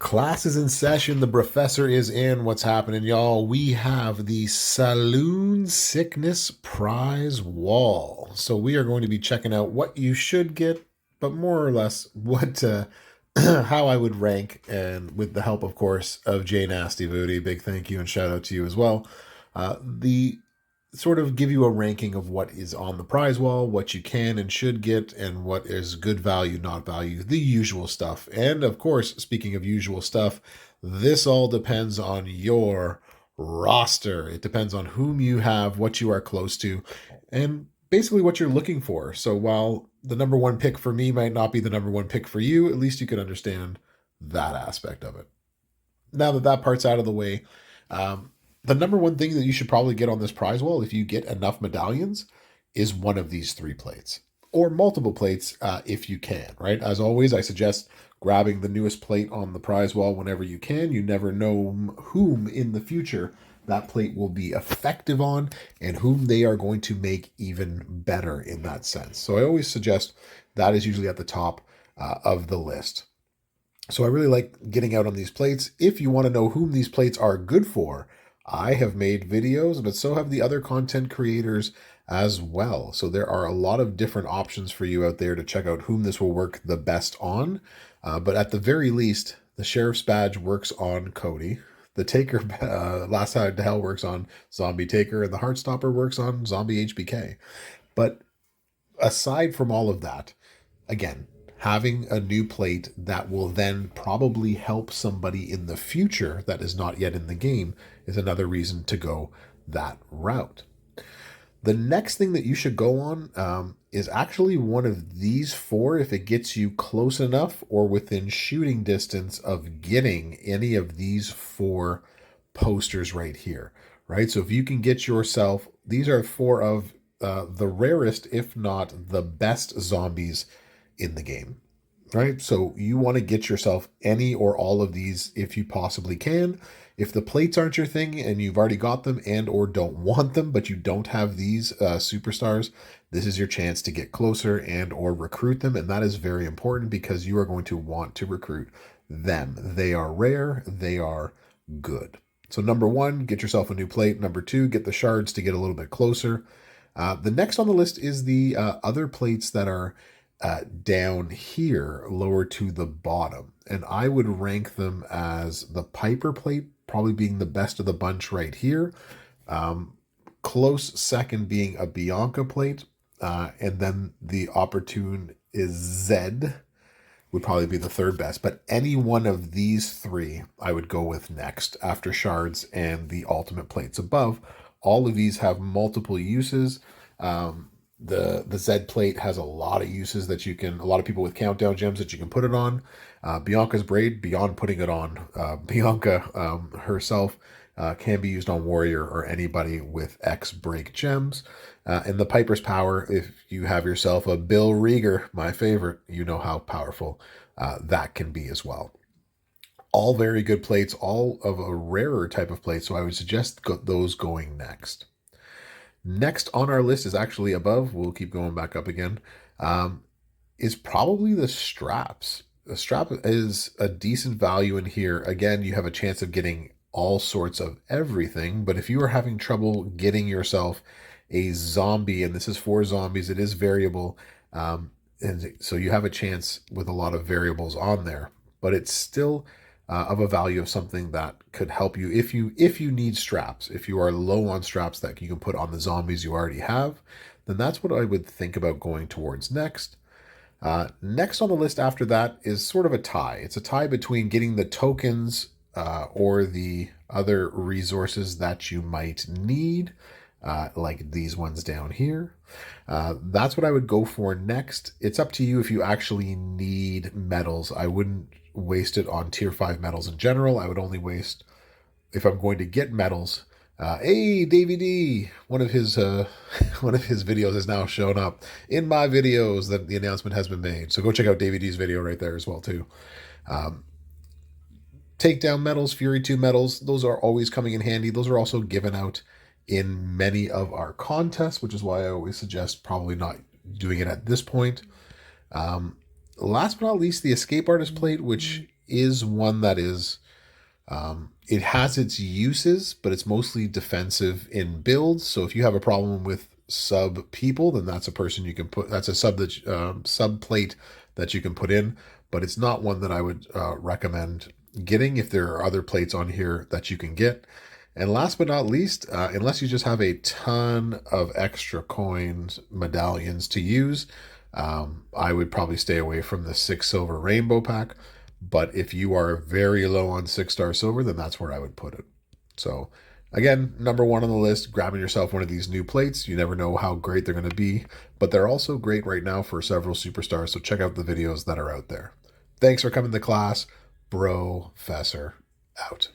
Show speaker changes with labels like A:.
A: Class is in session. The Brofessor is in. What's happening, y'all? We have the Saloon Sickness Prize Wall. So we are going to be checking out what you should get, but more or less what how I would rank, and with the help, of course, of J Nasty Booty. Big thank you and shout out to you as well. The sort of give you a ranking of what is on the prize wall, what you can and should get, and what is good value, not value, the usual stuff. And of course, speaking of usual stuff, this all depends on your roster. It depends on whom you have, what you are close to, and basically what you're looking for. So while the number one pick for me might not be the number one pick for you, at least you can understand that aspect of it. Now that that part's out of the way, the number one thing that you should probably get on this prize wall, if you get enough medallions, is one of these three plates, or multiple plates if you can, right? As always, I suggest grabbing the newest plate on the prize wall whenever you can. You never know whom in the future that plate will be effective on and whom they are going to make even better in that sense. So I always suggest that is usually at the top of the list. So I really like getting out on these plates. If you want to know whom these plates are good for, I have made videos, but so have the other content creators as well. So there are a lot of different options for you out there to check out whom this will work the best on. But at the very least, the Sheriff's Badge works on Cody. The Taker, Last Side to Hell works on Zombie Taker, and the Heartstopper works on Zombie HBK. But aside from all of that, again, having a new plate that will then probably help somebody in the future that is not yet in the game is another reason to go that route. The next thing that you should go on is actually one of these four if it gets you close enough or within shooting distance of getting any of these four posters right here, right? So if you can get yourself, these are four of the rarest, if not the best zombies in the game, right? So you want to get yourself any or all of these if you possibly can. If the plates aren't your thing and you've already got them and or don't want them, but you don't have these superstars, this is your chance to get closer and or recruit them. And that is very important because you are going to want to recruit them. They are rare. They are good. So number one, get yourself a new plate. Number two, get the shards to get a little bit closer. The next on the list is the other plates that are down here, lower to the bottom. And I would rank them as the Piper plate, probably being the best of the bunch right here. Close second being a Bianca plate. And then the Opportune is Zed would probably be the third best. But any one of these three I would go with next after shards and the ultimate plates above. All of these have multiple uses. The Z plate has a lot of uses that you can, a lot of people with countdown gems that you can put it on. Bianca's braid, beyond putting it on, Bianca herself can be used on warrior or anybody with X break gems. And the Piper's power, if you have yourself a Bill Rieger, my favorite, you know how powerful that can be as well. All very good plates, all of a rarer type of plate, so I would suggest those going next. Next on our list is actually above, we'll keep going back up again, is probably the straps. The strap is a decent value in here. Again, you have a chance of getting all sorts of everything, but if you are having trouble getting yourself a zombie, and this is for zombies, it is variable, and so you have a chance with a lot of variables on there, but it's still of a value of something that could help you if you need straps. If you are low on straps that you can put on the zombies you already have, then that's what I would think about going towards next. Next on the list after that is sort of a tie. It's a tie between getting the tokens or the other resources that you might need, like these ones down here. That's what I would go for next. It's up to you if you actually need medals. I wouldn't waste it on tier 5 medals in general. I would only waste, if I'm going to get medals. Hey, Davey D, one of his videos has now shown up in my videos that the announcement has been made. So go check out Davey D's video right there as well too. Takedown medals, Fury 2 medals, those are always coming in handy. Those are also given out in many of our contests, which is why I always suggest probably not doing it at this point. Last but not least, the Escape Artist plate, which is one that is, it has its uses, but it's mostly defensive in builds. So if you have a problem with sub people, then that's a person you can put, that's a sub plate that you can put in, but it's not one that I would recommend getting if there are other plates on here that you can get. And last but not least, unless you just have a ton of extra coins, medallions to use, I would probably stay away from the 6 silver rainbow pack. But if you are very low on 6-star silver, then that's where I would put it. So again, number one on the list, grabbing yourself one of these new plates. You never know how great they're going to be, but they're also great right now for several superstars. So check out the videos that are out there. Thanks for coming to class. Brofessor out.